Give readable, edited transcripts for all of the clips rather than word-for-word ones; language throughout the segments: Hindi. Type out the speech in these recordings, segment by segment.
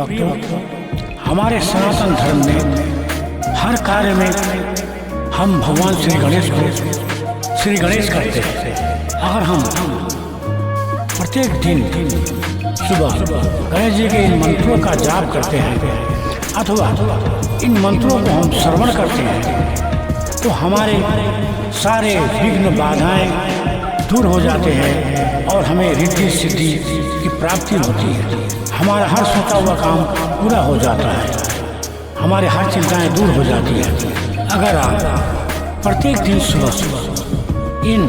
भक्तों, हमारे सनातन धर्म में हर कार्य में हम भगवान श्री गणेश को श्री गणेश करते हैं। अगर हम प्रत्येक दिन सुबह गणेश जी के इन मंत्रों का जाप करते हैं अथवा इन मंत्रों को हम श्रवण करते हैं तो हमारे सारे विघ्न बाधाएं दूर हो जाते हैं और हमें रिद्धि सिद्धि की प्राप्ति होती है। हमारा हर सोचा हुआ काम पूरा हो जाता है, हमारे हर चिंताएं दूर हो जाती हैं। अगर आप प्रत्येक दिन सुबह सुबह इन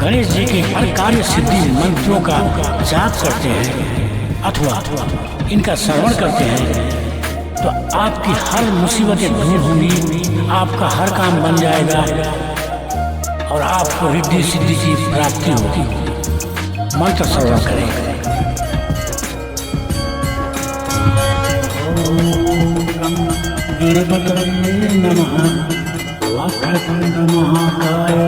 गणेश जी के हर कार्य सिद्धि मंत्रों का जाप करते हैं अथवा इनका श्रवण करते हैं तो आपकी हर मुसीबतें दूर होंगी, आपका हर काम बन जाएगा और आपको रिद्धि सिद्धि की प्राप्ति होगी। मंत्र श्रवण करें। गणपतये नमः। वक्रतुंड महाकाय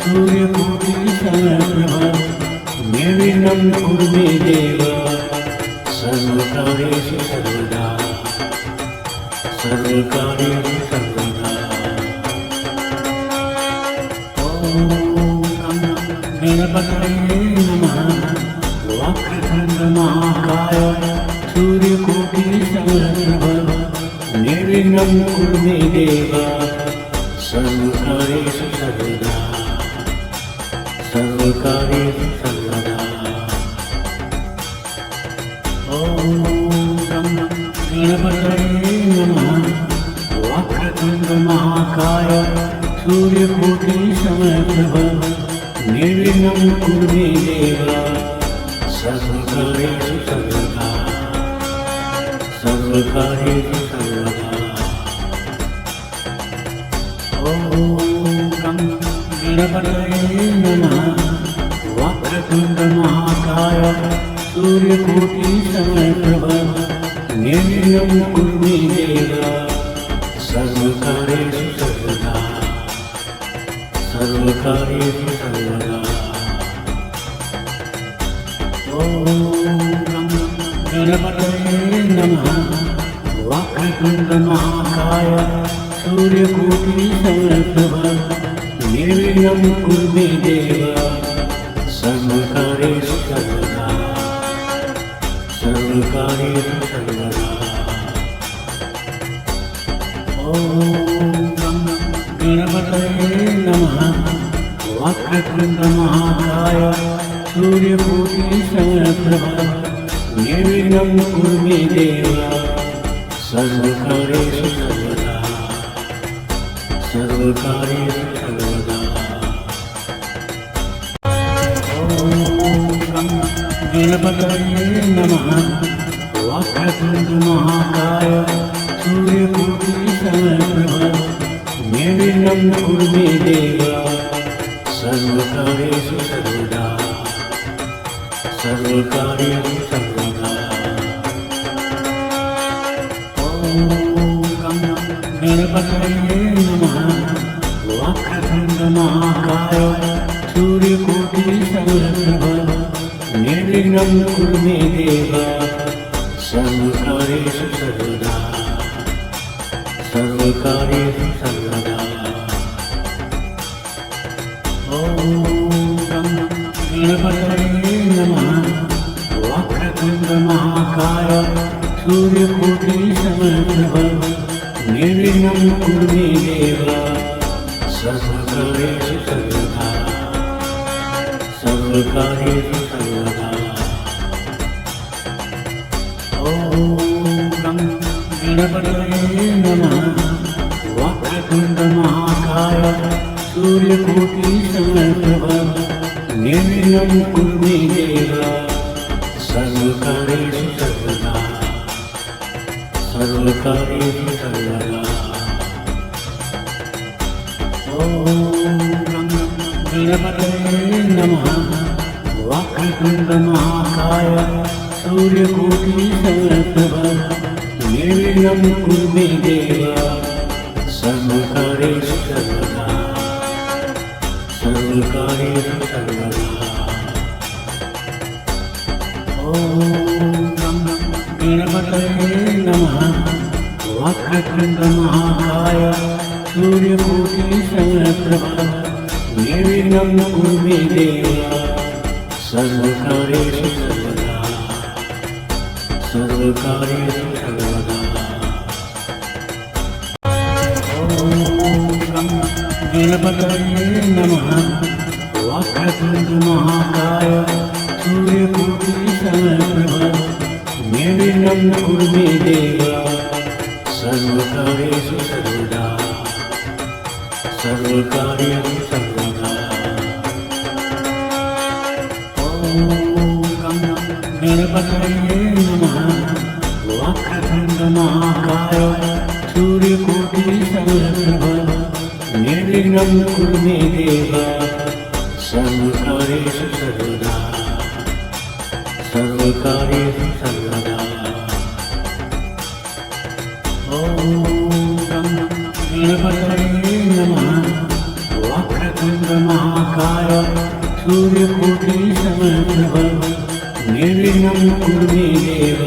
सूर्यकोटि समप्रभ निर्विघ्नं कुरु मे देव सर्वकार्येषु सर्वदा सर्वकार्येषु सर्वदा। गणपतये नमः। वक्रतुंड महाकाय सूर्यकोटि समप्रभ निर्विघ्नं कुरु मे देव सर्वकार्येषु सर्वदा सर्वकार्येषु सर्वदा। गणपतये नमः। वक्रतुंड महाकाय सूर्यकोटि समप्रभ निर्विघ्नं कुरु मे देव सर्वकार्येषु सर्वदा सर्वकार्येषु सर्वदा। गणपतये नमः। वक्रतुंड महाकाय सूर्यकोटि समप्रभ निर्विघ्नं कुरु मे देव सर्वकार्येषु सर्वदा सर्वकार्येषु सर्वदा। गणपतये नमः। वक्रतुंड महाकाय सूर्यकोटि समप्रभ निर्विघ्नं कुरु मे देव सर्वकार्येषु सर्वदा सर्वकार्येषु सर्वदा। गणपतये नमः। वक्रतुंड महाकाय सूर्यकोटि समप्रभ निर्विघ्नं कुरु मे देव सर्वकार्येषु सर्वदा सर्वकार्येषु सर्वदा। गणपतये नमः। वक्रतुंड महाकाय सूर्यकोटि समप्रभ निर्विघ्नं कुरु मे देव सर्वकार्येषु सर्वदा सर्वकार्येषु सर्वदा। गणपतये नमः। वक्रतुंड महाकाय सूर्यकोटि समप्रभ निर्विघ्नं कुरु मे देव सर्वकार्येषु सर्वदा सर्वकार्येषु सर्वदा। गणपतये नमः। वक्रतुंड महाकाय सूर्यकोटि समप्रभ निर्विघ्नं कुरु मे देव सर्वकार्येषु सर्वदा सर्वकार्येषु सर्वदा। गणपतये नमः। वक्रतुंड महाकाय सूर्यकोटि समप्रभ निर्विघ्नं कुरु मे देव सर्वकार्येषु सर्वदा सर्वकार्येषु सर्वदा। गणपतये नमः। वक्रतुंड महाकाय सूर्यकोटि समप्रभ निर्विघ्नं कुरु मे देव सर्वकार्येषु सर्वदा सर्वकार्येषु सर्वदा। गणपतये नमः। वक्रतुण्डमहाकाय सूर्यकोटिसमप्रभा निर्विघ्नं कुरु मे देव सर्वकार्येषु सर्वदा सर्वकार्येषु सर्वदा। गणपतये नमः। वक्रतुण्डमहाकाय सूर्यकोटिसमप्रभा निर्विघ्नं कुरु मे देव सर्वकार्येषु सर्वदा सर्वकार्येषु सर्वदा। गणपतये नमः। वक्रतुण्डमहाकाय सूर्यकोटिसमप्रभा निर्विघ्नं कुरु मे देव सर्वकार्येषु सर्वदा सर्वकार्येषु सर्वदा। गणपतये नमः। वक्रतुण्डमहाकाय सूर्यकोटिसमप्रभा निर्विघ्नं कुरु मे देव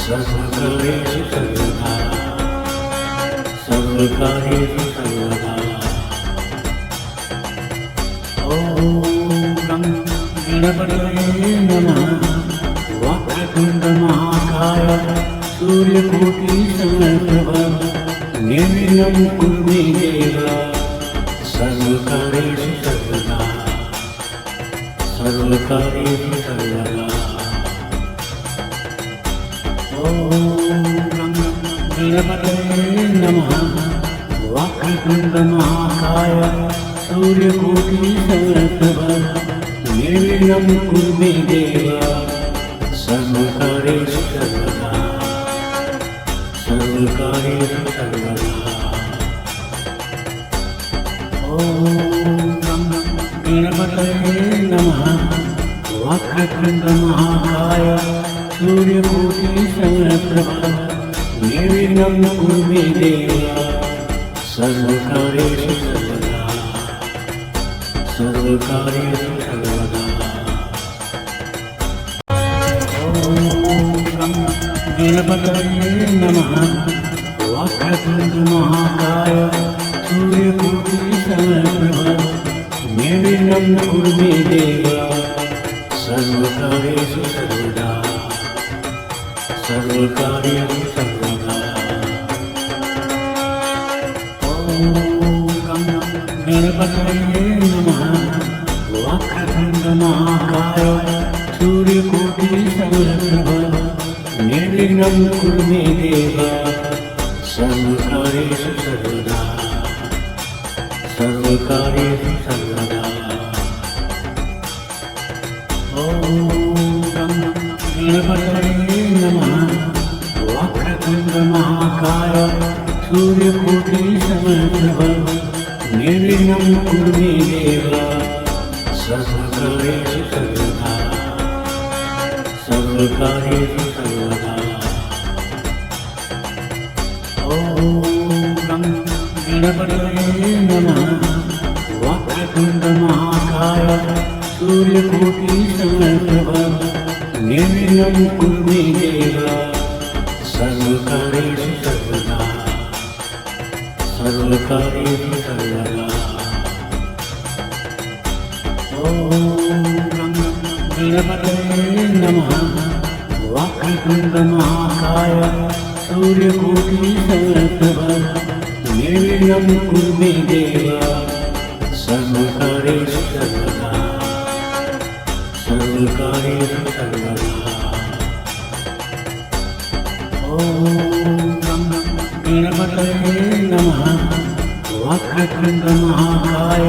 सर्वकार्येषु सर्वदा सर्वकार्येषु सर्वदा। गणपतये नमः। वक्रतुण्डमहाकाय सूर्यकोटिसमप्रभा निर्विघ्नं कुरु मे देव सर्वकार्येषु सर्वदा सर्वकार्येषु सर्वदा। गणपतये नमः। वक्रतुण्डमहाकाय सूर्यकोटिसमप्रभा निर्विघ्नं कुरु मे देव सर्वकार्येषु सर्वदा सर्वकार्येषु सर्वदा। गणपतये नमः। वक्रतुण्डमहाकाय सूर्यकोटिसमप्रभा निर्विघ्नं कुरु मे देव सर्वकार्येषु सर्वदा सर्वकार्येषु सर्वदा। गणपतये नमः। वक्रतुण्डमहाकाय सूर्यकोटिसमप्रभा निर्विघ्नं कुरु मे देव सर्वकार्येषु सर्वदा सर्वकार्येषु सर्वदा। गणपतये नमः। वक्रतुण्डमहाकाय सूर्यकोटिसमप्रभा निर्विघ्नं कुरु मे देव सर्वकार्येषु सर्वदा सर्वकार्येषु सर्वदा। गणपतये नमः। वक्रतुण्डमहाकाय सूर्यकोटिसमप्रभा निर्विघ्नं कुरु मे देव सर्वकार्येषु सर्वदा सर्वकार्येषु सर्वदा। गणपतये नमः। वक्रतुण्डमहाकाय सूर्यकोटिसमप्रभा निर्विघ्नं कुरु मे देव सर्वकार्येषु सर्वदा सर्वकार्येषु सर्वदा। गणपतये नमः। वक्रतुण्डमहाकाय सूर्यकोटिसमप्रभा निर्विघ्नं कुरु मे देव सर्वकार्येषु सर्वदा सर्वकार्येषु सर्वदा। गणपतये नमः। वक्रतुण्डमहाकाय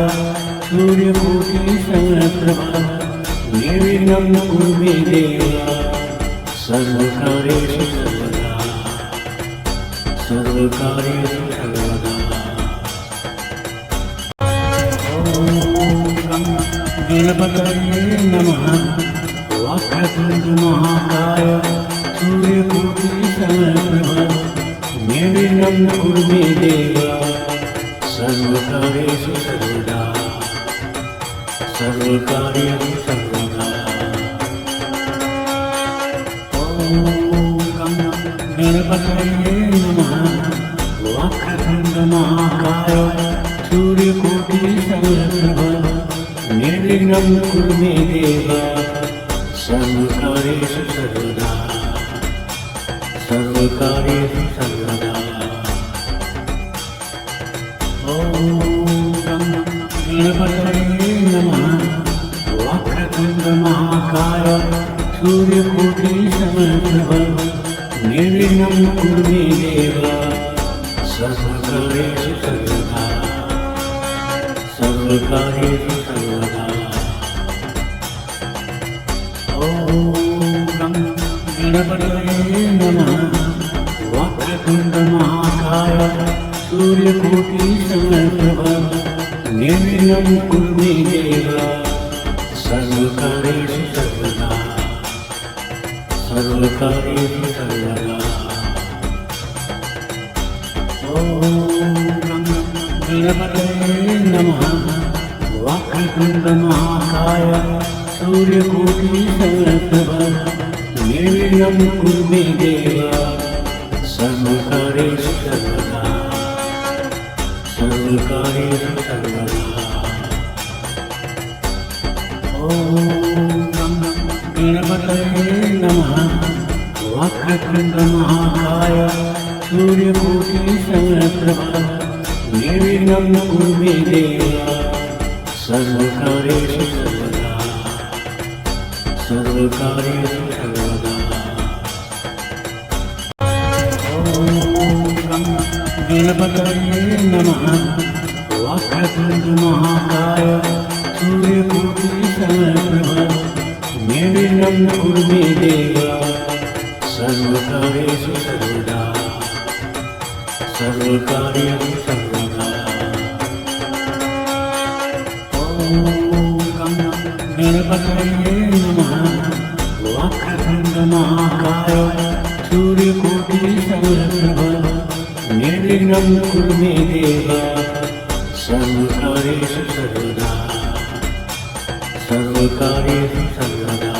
सूर्यकोटिसमप्रभा निर्विघ्नं कुरु मे देव सर्वकार्येषु सर्वदा सर्वकार्येषु सर्वदा। गणपतये नमः। वक्रतुण्डमहाकाय सूर्यकोटिसमप्रभा निर्विघ्नं कुरु मे देव सर्वकार्येषु सर्वदा सर्वकार्येषु सर्वदा। गणपतये नमः। वक्रतुण्डमहाकाय सूर्यकोटिसमप्रभ निर्विघ्नं कुरु मे देव सर्वकार्येषु सर्वदा सर्वकार्येषु सर्वदा। गणपतये नमः। वक्रतुण्डमहाकाय सूर्यकोटिसमप्रभ निर्विघ्नं कुरु मे देव सर्वकार्येषु सर्वदा सर्वकार्येषु सर्वदा। गणपतये नमः। वक्रतुण्डमहाकाय सूर्यकोटिसमप्रभ निर्विघ्नं कुरु मे देव सर्वकार्येषु सर्वदा सर्वकार्येषु सर्वदा। गणपतये नमः। वक्रतुण्डमहाकाय सूर्यकोटिसमप्रभ निर्विघ्नं कुरु मे देव सर्वकार्येषु सर्वदा सर्वकार्येषु सर्वदा। गणपतये नमः। वक्रतुण्डमहाकाय सूर्यकोटिसमप्रभ निर्विघ्नं कुरु मे देव सर्वकार्येषु सर्वदा सर्वकार्येषु सर्वदा। गणपतये नमः। वक्रतुण्डमहाकाय सूर्यकोटिसमप्रभ निर्विघ्नं कुरु मे देव सर्वकार्येषु सर्वदा सर्वकार्येषु सर्वदा। गणपतये नमः। वक्रतुण्डमहाकाय सूर्यकोटिसमप्रभ निर्विघ्नं कुरु मे देव सर्वकार्येषु सर्वदा सर्वकार्येषु सर्वदा।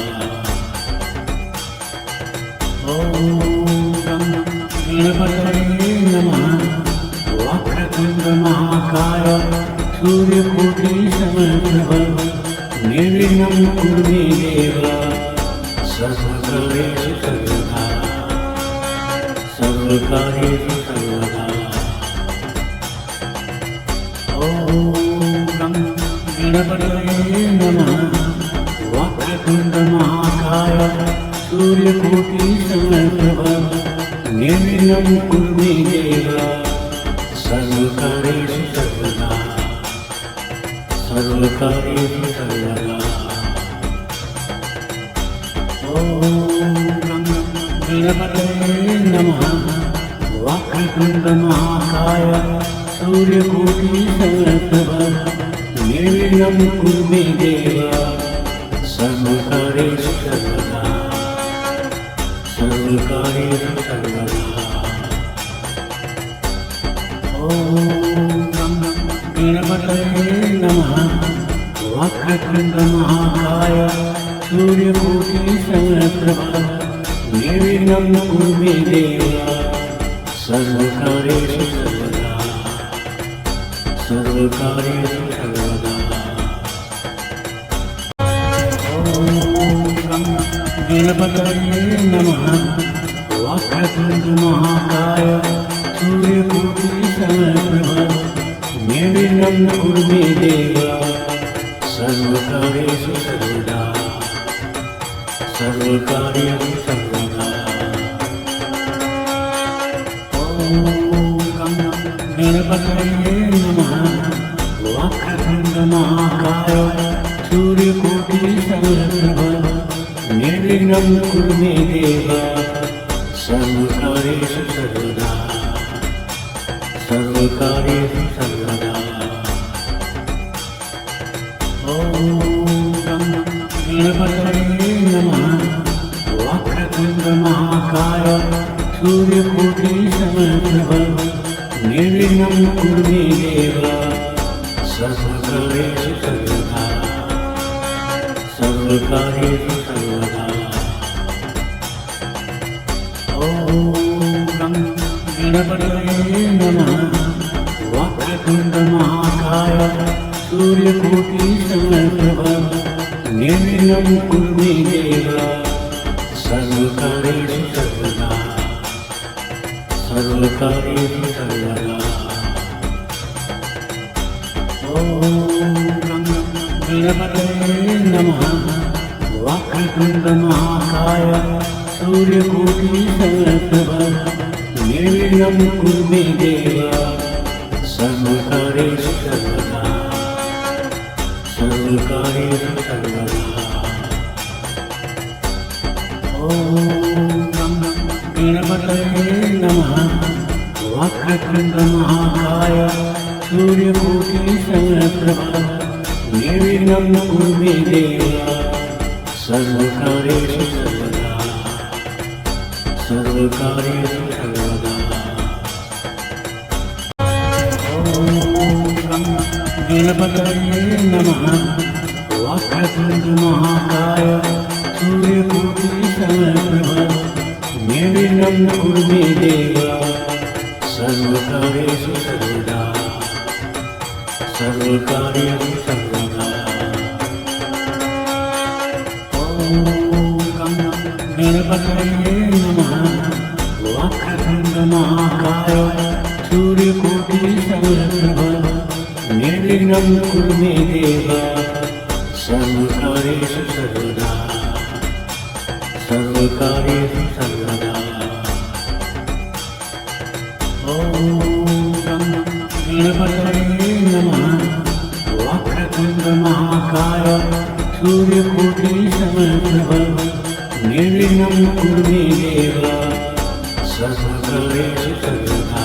गणपतये नमः। वक्रतुण्डमहाकाय सूर्यकोटिसमप्रभ निर्विघ्नं कुरु मे देव सर्वकार्येषु सर्वदा सर्वकार्येषु सर्वदा। गणपतये नमः। वक्रतुण्डमहाकाय सूर्यकोटिसमप्रभ निर्विघ्नं कुरु मे देव सर्वकार्येषु सर्वदा सर्वकार्येषु सर्वदा। गणपतये नमः। वक्रतुण्डमहाकाय सूर्यकोटिसमप्रभ निर्विघ्नं कुरु मे देव सर्वकार्येषु सर्वदा सर्वकार्येषु सर्वदा। गणपतये नमः। वक्रतुण्डमहाकाय सूर्यकोटिसमप्रभ निर्विघ्नं कुरु मे देव सर्वकार्येषु सर्वदा सर्वकार्येषु सर्वदा। गणपतये नमः। वक्रतुण्डमहाकाय सूर्यकोटिसमप्रभ निर्विघ्नं कुरु मे देव सर्वकार्येषु सर्वदा सर्वकार्येषु सर्वदा। गणपतये नमः। वक्रतुण्डमहाकाय सूर्यकोटिसमप्रभ निर्विघ्नं कुरु मे देव सर्वकार्येषु सर्वदा सर्वकार्येषु सर्वदा। गणपतये नमः। वक्रतुण्डमहाकाय सूर्यकोटिसमप्रभ निर्विघ्नं कुरु मे देव सर्वकार्येषु सर्वदा सर्वकार्येषु सर्वदा। गणपतये नमः। वक्रतुण्ड महाकाय सूर्यकोटिसमप्रभ निर्विघ्नं कुरु मे देव सर्वकार्येषु सर्वदा सर्वकार्येषु सर्वदा। ॐ गणपतये नमः। वक्रतुण्ड महाकाय सूर्यकोटिसमप्रभ निर्विघ्नं कुरु मे देव सर्वकार्येषु सर्वदा सर्वकार्येषु सर्वदा। ॐ गणपतये नमः। वक्रतुण्ड महाकाय सूर्यकोटिसमप्रभ निर्विघ्नं कुरु मे देव सर्वकार्येषु सर्वदा सर्वकार्येषु सर्वदा। गणपतये नमः। वक्रतुण्ड महाकाय सूर्यकोटिसमप्रभ निर्विघ्नं कुरु मे देव सर्वकार्येषु सर्वदा सर्वकार्येषु सर्वदा। ॐ गणपतये नमः। वक्रतुण्ड महाकाय सूर्यकोटिसमप्रभ निर्विघ्नं कुरु मे देव सर्वकार्येषु सर्वदा सर्वकार्येषु सर्वदा। ॐ गणपतये नमः। वक्रतुण्ड महाकाय सूर्यकोटिसमप्रभ निर्विघ्नं कुरु मे देव सर्वकार्येषु सर्वदा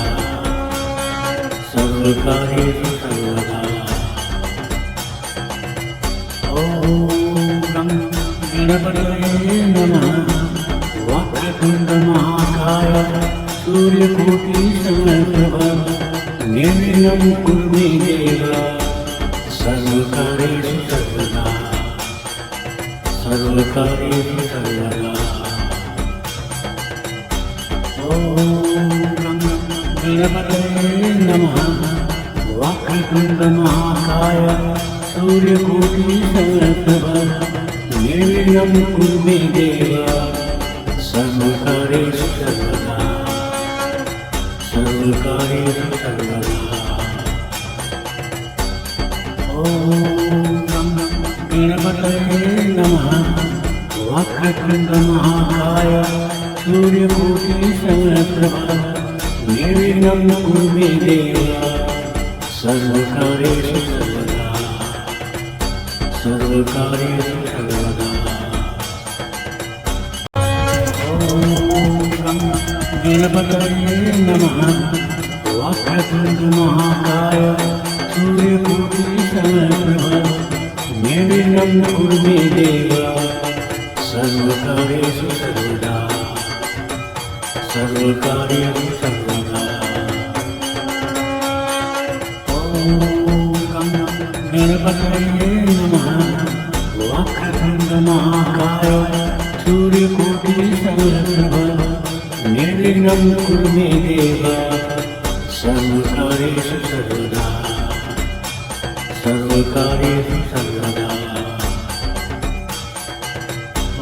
सर्वकार्येषु सर्वदा। ॐ गणपतये नमः। वक्रतुण्ड महाकाय सूर्यकोटिसमप्रभ निर्विघ्नं कुरु मे देव सर्वकार्येषु सर्वदा सर्वकार्येषु सर्वदा। ॐ गणपतये नमः। वक्रतुण्ड महाकाय सूर्यकोटिसमप्रभ निर्विघ्नं कुरु मे देव सर्वकार्येषु सर्वदा सर्वकार्येषु सर्वदा। ॐ गणपतये नमः। वक्रतुण्ड महाकाय सूर्यकोटिसमप्रभ निर्विघ्नं कुरु मे देव सर्वकार्येषु सर्वदा सर्वकार्येषु सर्वदा। ॐ गणपतये नमः। वक्रतुण्ड महाकाय सूर्यकोटिसमप्रभ निर्विघ्नं कुरु मे देव सर्वकार्येषु सर्वदा सर्वकार्येषु सर्वदा। ॐ गणपतये नमः। वक्रतुण्ड महाकाय सूर्यकोटिसमप्रभ निर्विघ्नं कुरु मे देव सर्वकार्येषु सर्वदा सर्वकार्येषु सर्वदा।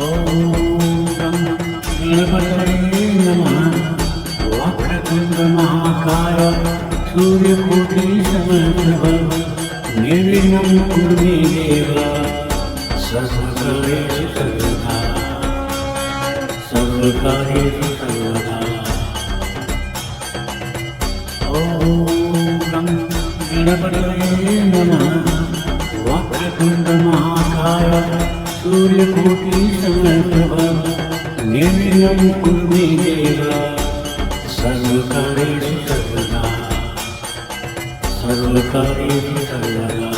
ॐ गणपतये नमः। वक्रतुण्ड महाकाय सूर्यकोटिसमप्रभ निर्विघ्नं कुरु मे देव सर्वकार्येषु सर्वदा सर्वकार्येषु सर्वदा। ॐ गणपतये नमः। वक्रतुण्ड महाकाय सूर्यकोटिसमप्रभ निर्विघ्नं कुरु मे देव सर्वकार्येषु सर्वदा सर्वकार्येषु सर्वदा।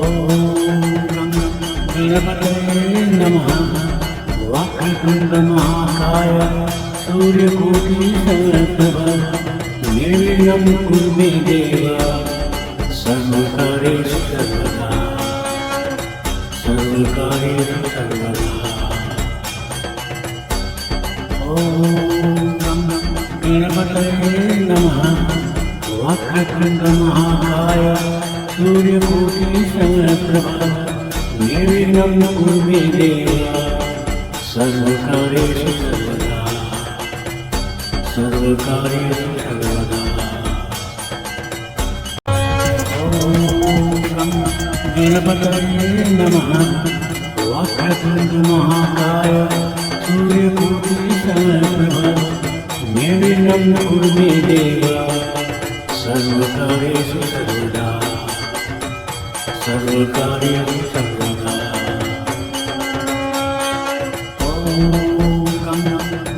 ॐ गणपतये नमः। वक्रतुण्ड महाकाय सूर्यकोटिसमप्रभ निर्विघ्नं कुरु मे देव सर्वकार्येषु सर्वदा सर्वकार्येषु सर्वदा। ॐ गणपतये नमः। वक्रतुण्डमहाकाय सूर्यकोटिसमप्रभा निर्विघ्नं कुरु मे देव सर्वकार्येषु सर्वदा सर्वकार्येषु सर्वदा। गणपतये नमः। वक्रतुण्डमहाकाय सूर्यकोटिसमप्रभा निर्विघ्नं कुरु मे देव सर्वकार्येषु सर्वदा सर्वकार्येषु सर्वदा।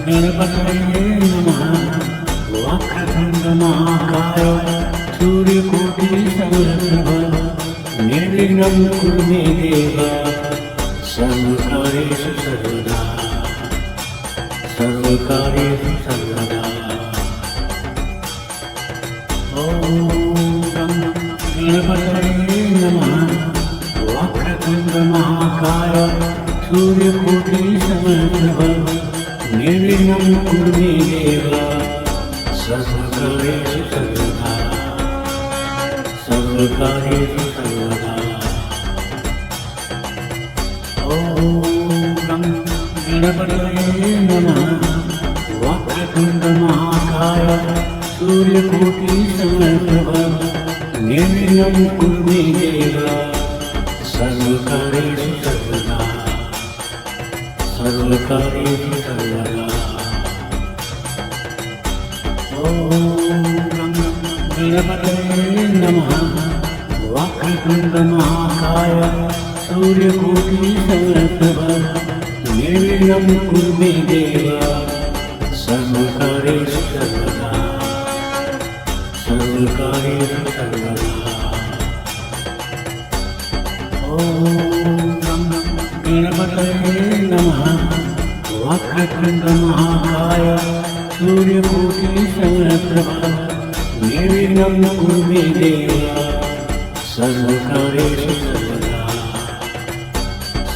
गणपतये नमः। वक्रतुण्डमहाकाय सूर्यकोटिसमप्रभा निर्विघ्नं कुरु मे देव सर्वकार्येषु सर्वदा सर्वकार्येषु सर्वदा। गणपतये नमः। वक्रतुण्डमहाकाय सूर्यकोटिसमप्रभा निर्विघ्नं कुरु मे देव सर्वकार्येषु सर्वदा सर्वकार्येषु सर्वदा। गणपतये नमः। वक्रतुण्डमहाकाय सूर्यकोटिसमप्रभा निर्विघ्नं कुरु मे देव सर्वकार्येषु सर्वदा सर्वकार्येषु सर्वदा। गणपतये नमः। वक्रतुण्डमहाकाय सूर्यकोटिसमप्रभा निर्विघ्नं कुरु मे देव सर्वकार्येषु सर्वदा सर्वकार्येषु सर्वदा। गणपतये नमः। वक्रतुण्डमहाकाय सूर्यकोटिसमप्रभा निर्विघ्नं कुरु मे देव सर्वकार्येषु सर्वदा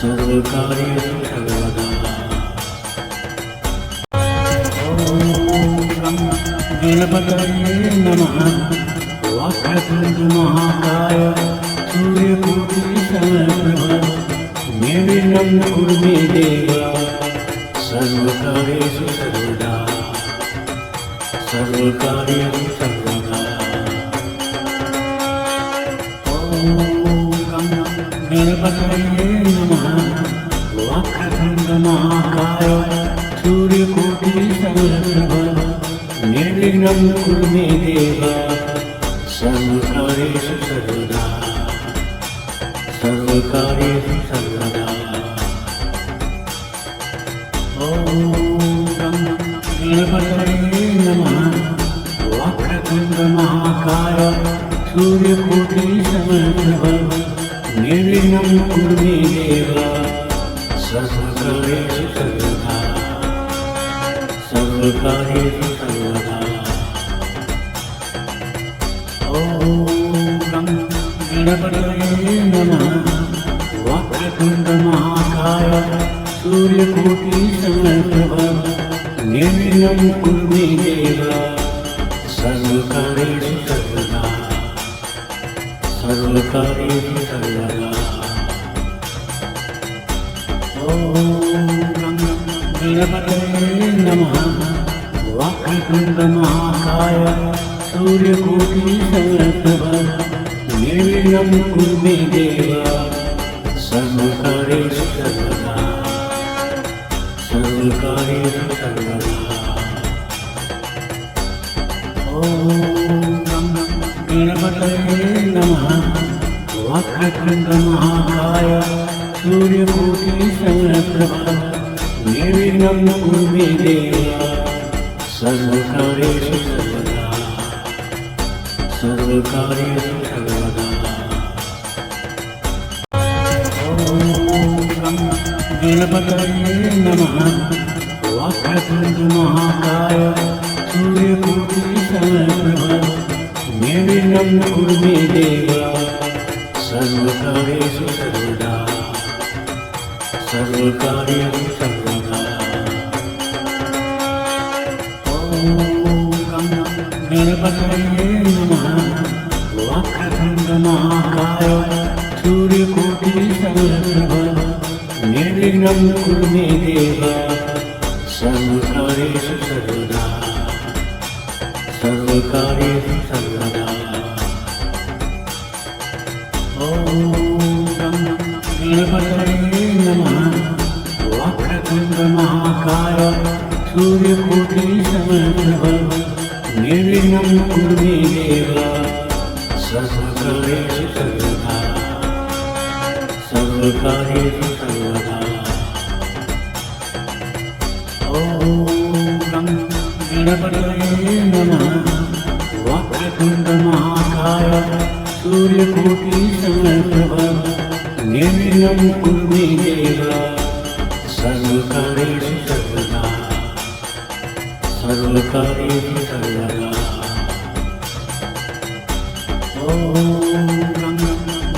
सर्वकार्येषु सर्वदा। गणपतये नमः। वक्रतुण्डमहाकाय सूर्यकोटिसमप्रभा निर्विघ्नं कुरु मे देव सर्वकार्येषु सर्वदा सर्वकार्येषु सर्वदा। गणपतये नमः। वक्रतुण्डमहाकाय सूर्यकोटिसमप्रभा निर्विघ्नं कुरु मे देव सर्वकार्येषु सर्वदा सर्वकार्येषु सर्वदा। गणपतये नमः। वक्रतुण्डमहाकाय सूर्यकोटिसमप्रभा निर्विघ्नं कुरु मे देव सर्वकार्येषु सर्वदा सर्वकार्येषु सर्वदा। गणपतये नमः। वक्रतुण्डमहाकाय सूर्यकोटिसमप्रभा निर्विघ्नं कुरु मे देव सर्वकार्येषु सर्वदा सर्वकार्येषु सर्वदा। गणपतये नमः। वक्रतुण्डमहाकाय सूर्यकोटिसमप्रभा निर्विघ्नं कुरु मे देव सर्वकार्येषु सर्वदा सर्वकार्येषु सर्वदा। गणपतये नमः। वक्रतुण्डमहाकाय सूर्यकोटिसमप्रभा निर्विघ्नं कुरु मे देव सर्वकार्येषु सर्वदा सर्वकार्येषु सर्वदा। गणपतये नमः। वक्रतुण्डमहाकाय सूर्यकोटिसमप्रभा निर्विघ्नं कुरु मे देव सर्वकार्येषु सर्वदा सर्वकार्येषु सर्वदा। गणपतये नमः। वक्रतुण्ड महाकाय सूर्यकोटि समप्रभ निर्विघ्नं कुरु मे देव सर्वकार्येषु सर्वदा सर्वकार्येषु सर्वदा। गणपतये नमः। वक्रतुण्ड महाकाय सूर्यकोटि समप्रभ निर्विघ्नं कुरु मे देव सर्वकार्येषु सर्वदा सर्वकार्येषु सर्वदा। गणपतये नमः। वक्रतुण्ड महाकाय सूर्यकोटि समप्रभ निर्विघ्नं कुरु मे देव सर्वकार्येषु सर्वदा सर्वकार्येषु सर्वदा।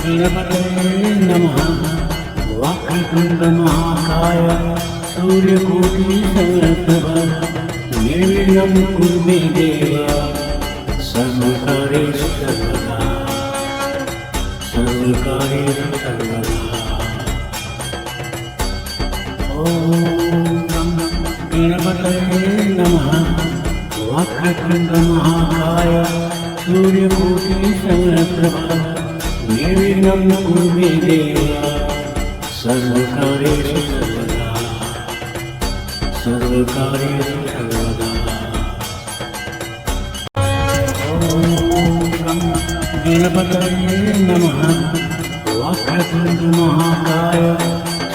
गणपतये नमः। वक्रतुण्ड महाकाय सूर्यकोटि समप्रभ निर्विघ्नं कुरु मे देव सर्वकार्येषु सर्वदा सर्वकार्येषु सर्वदा। गणपतये नमः। वक्रतुण्ड महाकाय सूर्यकोटि समप्रभ निर्विघ्नं कुरु मे देव सर्वकार्येषु सर्वदा सर्वकार्येषु सर्वदा। गणपतये नमः। वक्रतुण्ड महाकाय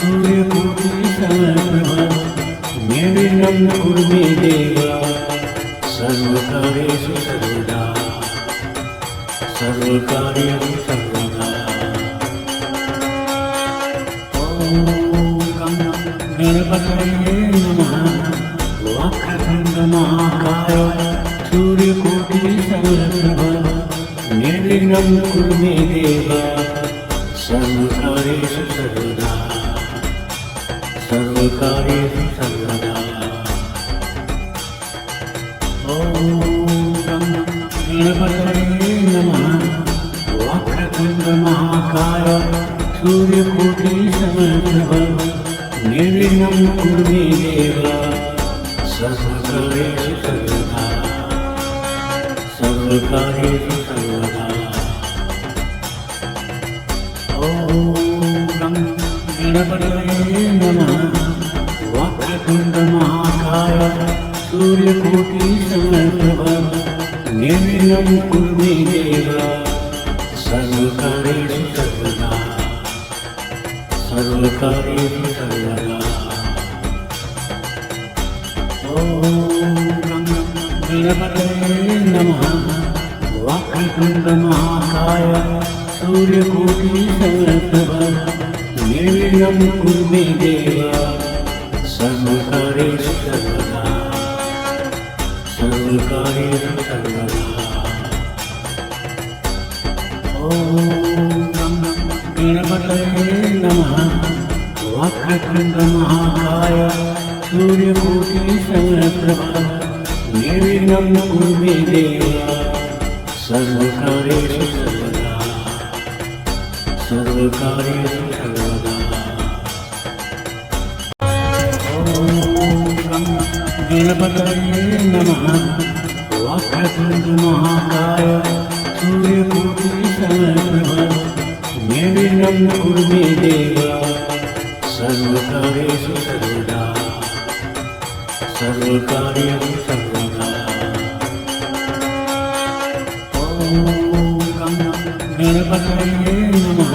सूर्यकोटि समप्रभ निर्विघ्नं कुरु मे देव सर्वकार्येषु सर्वदा सर्वकार्येषु सर्वदा। गणपतये नमः। वक्रतुण्ड महाकाय सूर्यकोटि समप्रभ निर्विघ्नं कुरु मे देव सर्वकार्येषु सर्वदा सर्वकार्येषु सर्वदा। गणपतये नमः। वक्रतुण्ड महाकाय सूर्यकोटि समप्रभ निर्विघ्नं कुरु मे देव सर्वकार्येषु सर्वदा सर्वकार्येषु सर्वदा। गणपतये नमः। वक्रतुण्ड महाकाय सूर्यकोटि समप्रभ निर्विघ्नं कुरु मे देव सर्वकार्येषु सर्वदा सर्वकार्येषु सर्वदा। गणपतये नमः। वक्रतुण्ड महाकाय सूर्यकोटि समप्रभ निर्विघ्नं कुरु मे देव सर्वकार्येषु सर्वदा सर्वकार्येषु सर्वदा। गणपतये नमः। वक्रतुण्ड महाकाय सूर्यकोटि समप्रभ निर्विघ्नं कुरु मे देव सर्वकार्येषु सर्वदा सर्वकार्येषु सर्वदा। गणपतये नमः। वक्रतुण्ड महाकाय सूर्यकोटि समप्रभ निर्विघ्नं कुरु मे देव सर्वकार्येषु सर्वदा सर्वकार्येषु सर्वदा। गणपतये नमः।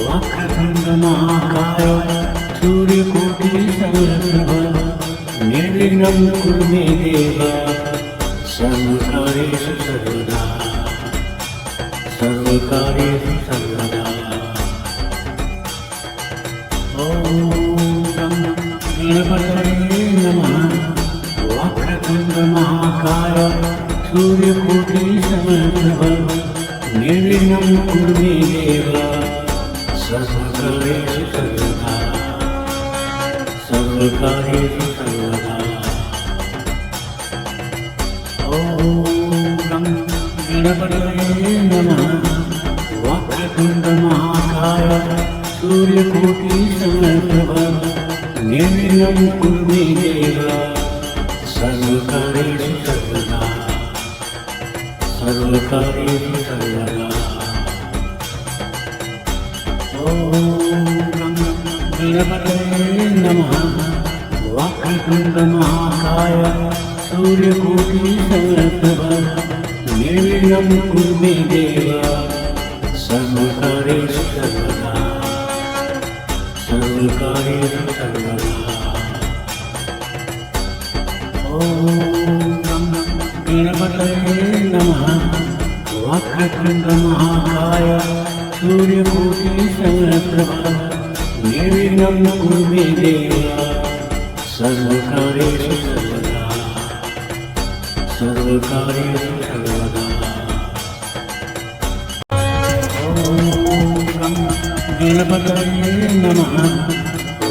वक्रतुण्ड महाकाय सूर्यकोटि समप्रभ निर्विघ्नं कुरु मे देव सर्वकार्येषु सर्वदा सर्वकार्येषु सर्वदा। गणपतये नमः। वक्रतुण्ड महाकाय सूर्यकोटि समप्रभ निर्विघ्नं कुरु मे देव सर्वकार्येषु सर्वदा सर्वकार्येषु सर्वदा। नमः वक्रतुण्ड महाकाय सूर्यकोटि समप्रभ निर्विघ्नं कुरु मे देव सर्वकार्येषु सर्वदा सर्वकार्येषु सर्वदा। गणपतये नमः वक्रतुण्ड महाकाय सूर्यकोटि समप्रभ निर्विघ्नं कुरु मे देव सर्वकार्येषु सर्वदा सर्वकार्येषु सर्वदा। गणपतये नमः वक्रतुण्ड महाकाय सूर्यकोटि समप्रभ निर्विघ्नं कुरु मे देव सर्वकार्येषु सर्वदा सर्वकार्येषु सर्वदा। गणपतये नमः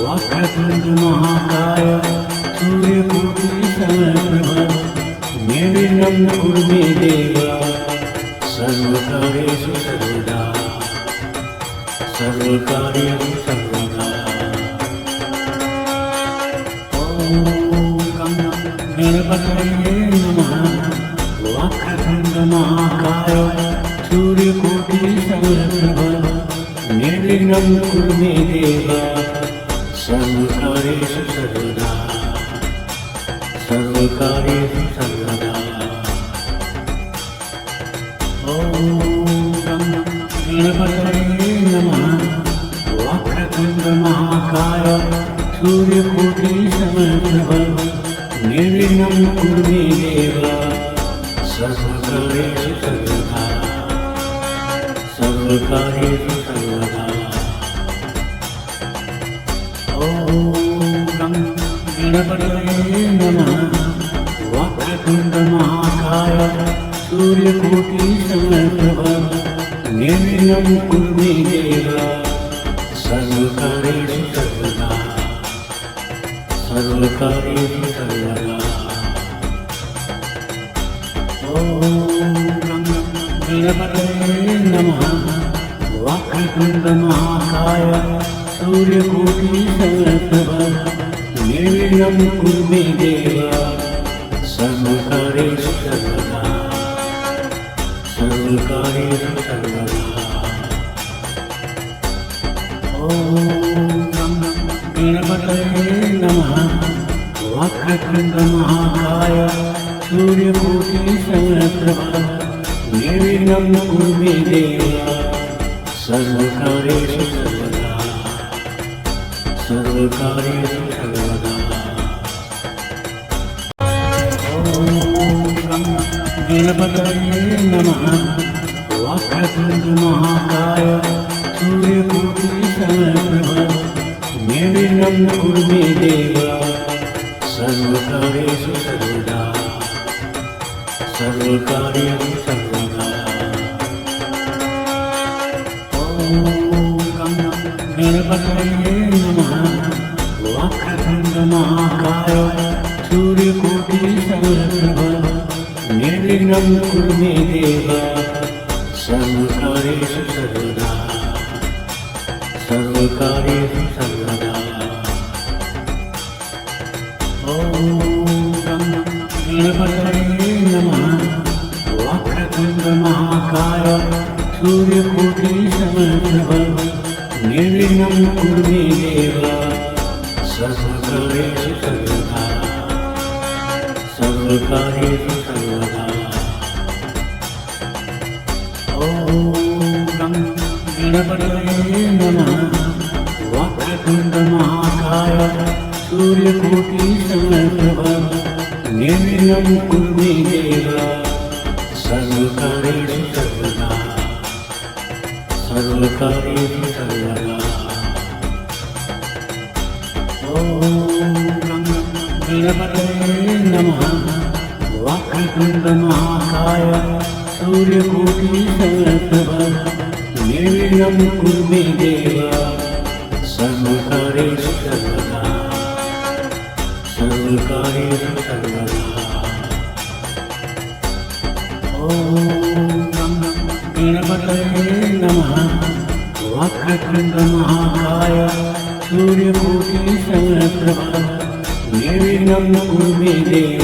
वक्रतुण्ड महाकाय सूर्यकोटि समप्रभ निर्विघ्नं कुरु मे देव सर्वकार्येषु सर्वदा सर्वकार्येषु सर्वदा। गणपतये नमः वक्रतुण्ड महाकाय सूर्यकोटि समप्रभ निर्विघ्नं कुरु मे देव सर्वकार्येषु सर्वदा सर्वकार्येषु सर्वदा। गणपतये नमः वक्रतुण्ड महाकाय सूर्यकोटि समप्रभ निर्विघ्नं कुरु मे देव सर्वकार्येषु सर्वदा सर्वकार्येषु सर्वदा। गणपतये नमः वक्रतुण्ड महाकाय सूर्यकोटि समप्रभ निर्विघ्नं कुरु मे देव सर्वकार्येषु सर्वदा सर्वकार्येषु सर्वदा। गणपतये नमः वक्रतुण्ड महाकाय सूर्यकोटि समप्रभ निर्विघ्नं कुरु मे देव सर्वकार्येषु सर्वदा सर्वकार्येषु सर्वदा। गणपतये नमः वक्रतुण्ड महाकाय सूर्यकोटि समप्रभ निर्विघ्नं कुरु मे देव सर्वकार्येषु सर्वदा सर्वकार्येषु सर्वदा। गणपतये नमः वक्रतुण्ड महाकाय सूर्यकोटि समप्रभ निर्विघ्नं कुरु मे देव सर्वकार्येषु सर्वदा सर्वकार्येषु सर्वदा। गणपतये नमः वक्रतुण्ड महाकाय सूर्यकोटि समप्रभ निर्विघ्नं कुरु मे देव सर्वकार्येषु सर्वदा सर्वकार्येषु सर्वदा। गणपतये नमः वक्रतुण्ड महाकाय सूर्यकोटि समप्रभ निर्विघ्नं कुरु मे देव सर्वकार्येषु सर्वदा सर्वकार्येषु सर्वदा। गणपतये नमः वक्रतुण्ड महाकाय सूर्यकोटि समप्रभ निर्विघ्नं कुरु मे देव सर्वकार्येषु सर्वदा सर्वकार्येषु सर्वदा। गणपतये नमः वक्रतुण्ड महाकाय सूर्यकोटि समप्रभ निर्विघ्नं कुरु मे देव सर्वकार्येषु सर्वदा सर्वकार्येषु सर्वदा। गणपतये नमः। वक्रतुण्डमहाकाय सूर्यकोटिसमप्रभा निर्विघ्नं कुरु मे देव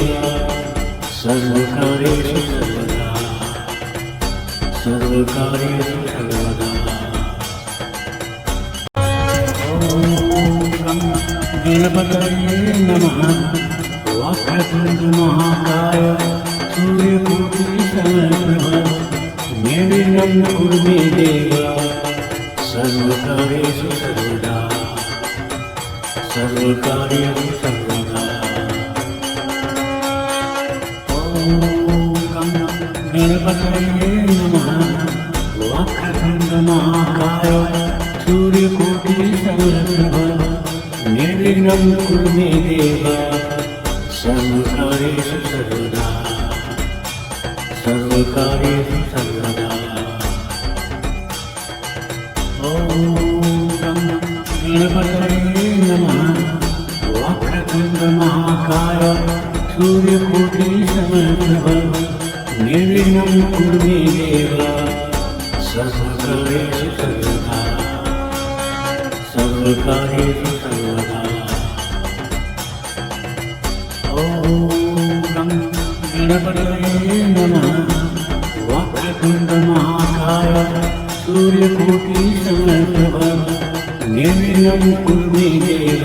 सर्वकार्येषु सर्वदा सर्वकार्येषु सर्वदा। ॐ गणपतये नमः। वक्रतुण्डमहाकाय सूर्यकोटिसमप्रभा निर्विघ्नं कुरु मे देव सर्वकार्येषु सर्वदा सर्वकार्येषु सर्वदा। ॐ गणपतये नमः। वक्रतुण्डमहाकाय सूर्यकोटिसमप्रभा निर्विघ्नं कुरु मे देव सर्वकार्येषु सर्वदा सर्वकार्येषु सर्वदा। ॐ गणपतये नमः। वक्रतुण्डमहाकाय सूर्यकोटिसमप्रभा निर्विघ्नं कुरु मे देव सर्वकार्येषु सर्वदा सर्वकार्येषु सर्वदा। ॐ गणपतये नमः। वक्रतुण्डमहाकाय सूर्यकोटिसमप्रभा निर्विघ्नं कुरु मे देव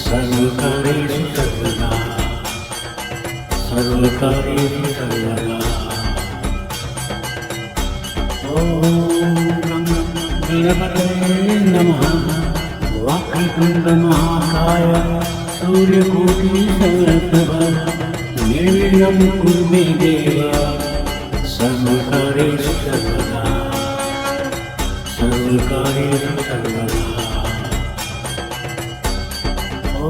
सर्वकार्येषु सर्वदा सर्वकार्येषु सर्वदा। ॐ गणपतये नमः। वक्रतुण्डमहाकाय सूर्यकोटिसमप्रभा निर्विघ्नं कुरु मे देव सर्वकार्येषु सर्वदा सर्वकार्येषु सर्वदा। ॐ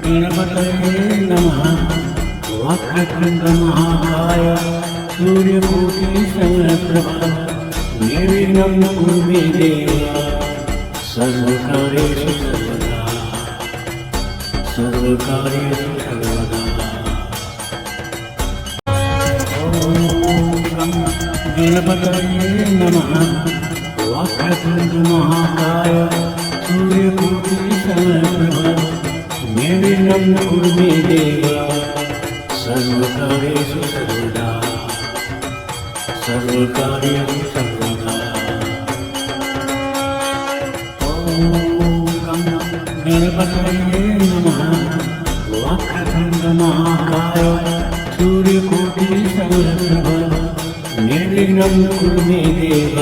गणपतये नमः। वक्रतुण्डमहाकाय सूर्यकोटिसमप्रभा निर्विघ्नं कुरु मे देव सर्वकार्येषु सर्वदा सर्वकार्येषु सर्वदा। ॐ गणपतये नमः। वक्रतुण्डमहाकाय सूर्यकोटिसमप्रभा निर्विघ्नं कुरु मे देव सर्वकार्येषु सर्वदा सर्वकार्येषु सर्वदा। ॐ गणपतये नमः। वक्रतुण्डमहाकाय सूर्यकोटिसमप्रभा निर्विघ्नं कुरु मे देव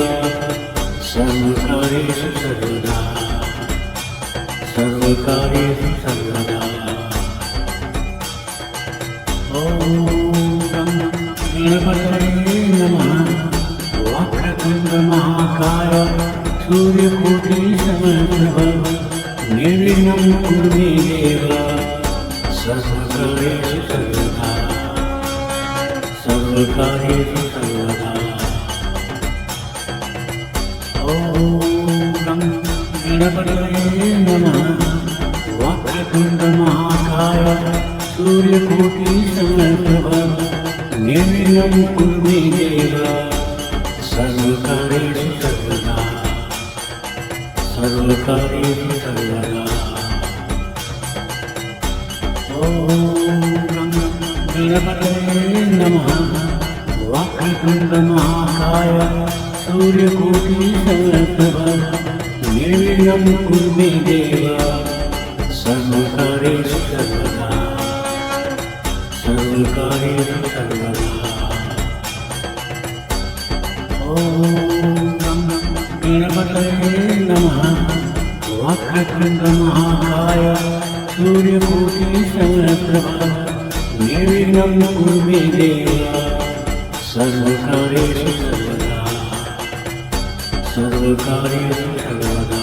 सर्वकार्येषु सर्वदा सर्वकार्येषु सर्वदा। ॐ गणपतये नमः। वक्रतुण्डमहाकाय सूर्यकोटिसमप्रभा निर्विघ्नं कुरु मे देव सर्वकार्येषु सर्वदा सर्वकार्येषु सर्वदा। ॐ गणपतये नमः। वक्रतुण्डमहाकाय सूर्यकोटिसमप्रभा निर्विघ्नं कुरु मे देव सर्वकार्येषु सर्वदा सर्वकार्येषु सर्वदा। ॐ गणपतये नमः। वक्रतुण्डमहाकाय सूर्यकोटिसमप्रभा निर्विघ्नं कुरु मे देव सर्वकार्येषु सर्वदा सर्वकार्येषु सर्वदा। ॐ गणपतये नमः। वक्रतुण्डमहाकाय सूर्यकोटिसमप्रभा निर्विघ्नं कुरु मे देव सर्वकार्येषु सर्वदा सर्वकार्येषु सर्वदा।